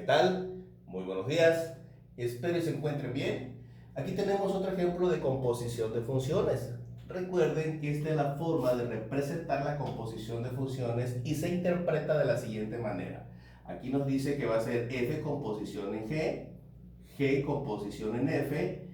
tal? Muy buenos días. Espero que se encuentren bien. Aquí tenemos otro ejemplo de composición de funciones. Recuerden que esta es la forma de representar la composición de funciones y se interpreta de la siguiente manera. Aquí nos dice que va a ser f composición en g, g composición en f,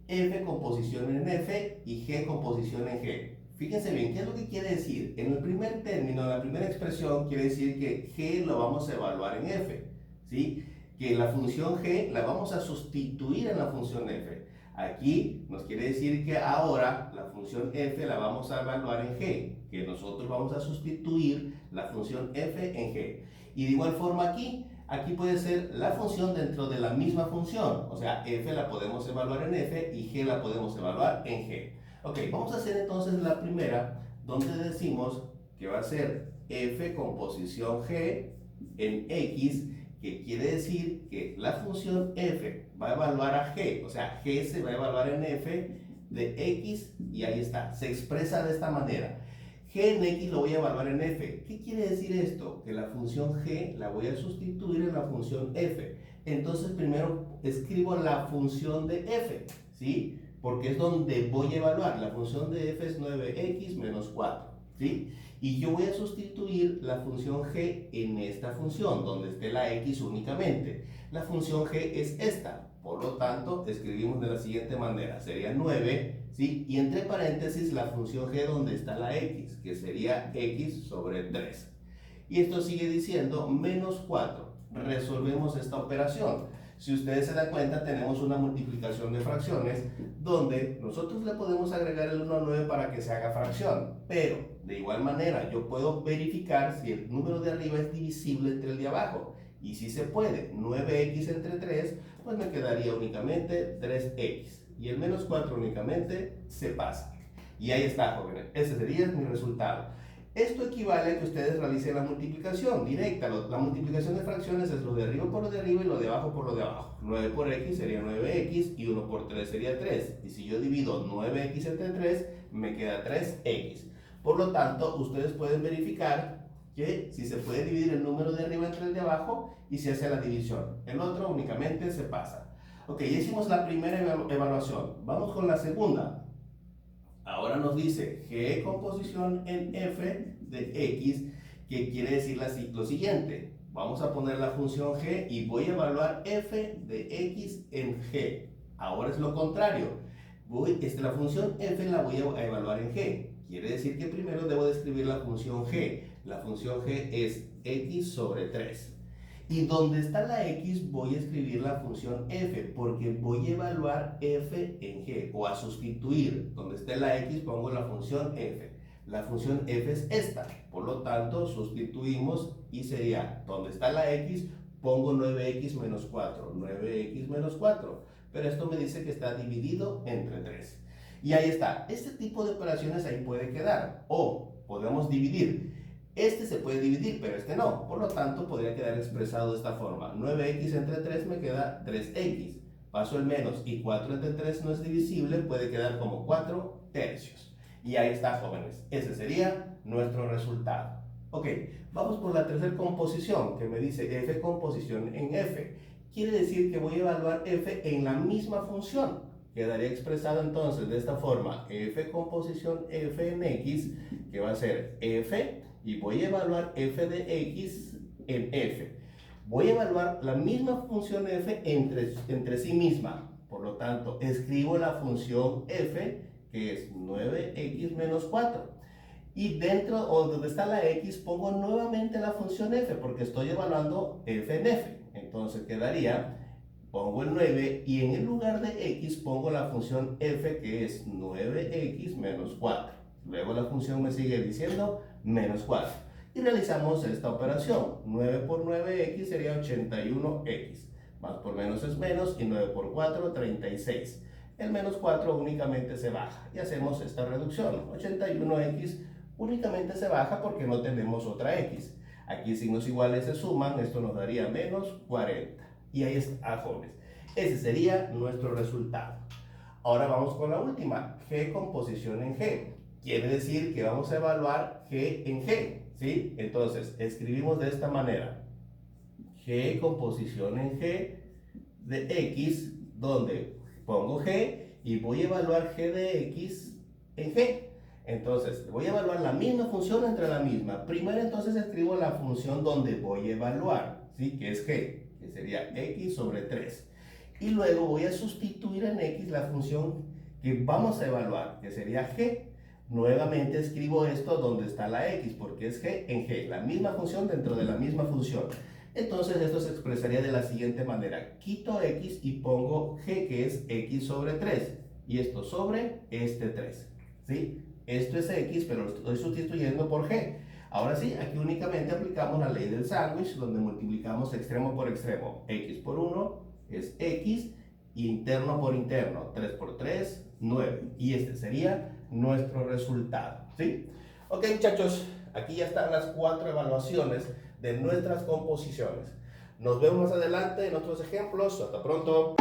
f composición en f y g composición en g. Fíjense bien, ¿qué es lo que quiere decir? En el primer término, en la primera expresión, quiere decir que g lo vamos a evaluar en f, ¿sí? Que la función g la vamos a sustituir en la función f. Aquí nos quiere decir que ahora la función f la vamos a evaluar en g, que nosotros vamos a sustituir la función f en g. Y de igual forma aquí puede ser la función dentro de la misma función, o sea, f la podemos evaluar en f y g la podemos evaluar en g. Ok, vamos a hacer entonces la primera, donde decimos que va a ser f composición g en x, que quiere decir que la función f va a evaluar a g, o sea, g se va a evaluar en f de x y ahí está, se expresa de esta manera. G en x lo voy a evaluar en f. ¿Qué quiere decir esto? Que la función g la voy a sustituir en la función f. Entonces primero escribo la función de f, ¿sí? Porque es donde voy a evaluar. La función de f es 9x menos 4, ¿sí? Y yo voy a sustituir la función g en esta función, donde esté la x únicamente. La función g es esta. Por lo tanto, escribimos de la siguiente manera. Sería 9, ¿sí? Y entre paréntesis la función g donde está la x, que sería x sobre 3. Y esto sigue diciendo menos 4. Resolvemos esta operación. Si ustedes se dan cuenta, tenemos una multiplicación de fracciones donde nosotros le podemos agregar el 1 al 9 para que se haga fracción. Pero, de igual manera, yo puedo verificar si el número de arriba es divisible entre el de abajo. Y si se puede, 9x entre 3, pues me quedaría únicamente 3x. Y el menos 4 únicamente se pasa. Y ahí está, jóvenes. Ese sería mi resultado. Esto equivale a que ustedes realicen la multiplicación directa. La multiplicación de fracciones es lo de arriba por lo de arriba y lo de abajo por lo de abajo. 9 por x sería 9x y 1 por 3 sería 3. Y si yo divido 9x entre 3, me queda 3x. Por lo tanto, ustedes pueden verificar que si se puede dividir el número de arriba entre el de abajo y se hace la división. El otro únicamente se pasa. Ok, ya hicimos la primera evaluación. Vamos con la segunda. Ahora nos dice g composición en f de x, que quiere decir lo siguiente. Vamos a poner la función g y voy a evaluar f de x en g. Ahora es lo contrario. La función f la voy a evaluar en g. Quiere decir que primero debo describir la función g. La función g es x sobre 3. Y donde está la x voy a escribir la función f, porque voy a evaluar f en g, o a sustituir. Donde esté la x pongo la función f. La función f es esta, por lo tanto sustituimos y sería, donde está la x pongo 9x menos 4, 9x menos 4. Pero esto me dice que está dividido entre 3. Y ahí está, este tipo de operaciones ahí puede quedar. O podemos dividir. Este se puede dividir, pero este no. Por lo tanto, podría quedar expresado de esta forma. 9x entre 3 me queda 3x. Paso el menos y 4 entre 3 no es divisible, puede quedar como 4 tercios. Y ahí está, jóvenes. Ese sería nuestro resultado. Ok, vamos por la tercera composición, que me dice f composición en f. Quiere decir que voy a evaluar f en la misma función. Quedaría expresado entonces de esta forma, f composición f en x, que va a ser f, y voy a evaluar f de x en f. Voy a evaluar la misma función f entre sí misma. Por lo tanto, escribo la función f, que es 9x menos 4. Y dentro, o donde está la x, pongo nuevamente la función f, porque estoy evaluando f en f. Entonces quedaría, pongo el 9 y en el lugar de x pongo la función f, que es 9x menos 4. Luego la función me sigue diciendo menos 4. Y realizamos esta operación. 9 por 9x sería 81x. Más por menos es menos y 9 por 4, 36. El menos 4 únicamente se baja. Y hacemos esta reducción. 81x únicamente se baja porque no tenemos otra x. Aquí signos iguales se suman, esto nos daría menos 40. Y ahí está, jóvenes. Ese sería nuestro resultado. Ahora vamos con la última, g composición en g. Quiere decir que vamos a evaluar g en g, ¿sí? Entonces, escribimos de esta manera. G G composición en G de X, donde pongo G y voy a evaluar G de X en G. Entonces, voy a evaluar la misma función entre la misma. Primero, entonces, escribo la función donde voy a evaluar, ¿sí? Que es G, que sería X sobre 3. Y luego voy a sustituir en X la función que vamos a evaluar, que sería G. Nuevamente escribo esto donde está la X, porque es G en G, la misma función dentro de la misma función. Entonces esto se expresaría de la siguiente manera. Quito X y pongo G, que es X sobre 3. Y esto sobre este 3. ¿Sí? Esto es X, pero lo estoy sustituyendo por G. Ahora sí, aquí únicamente aplicamos la ley del sándwich, donde multiplicamos extremo por extremo. X por 1 es X, y interno por interno. 3 por 3, 9. Y este sería nuestro resultado. ¿Sí? Ok, muchachos, aquí ya están las 4 evaluaciones de nuestras composiciones. Nos vemos más adelante en otros ejemplos. Hasta pronto.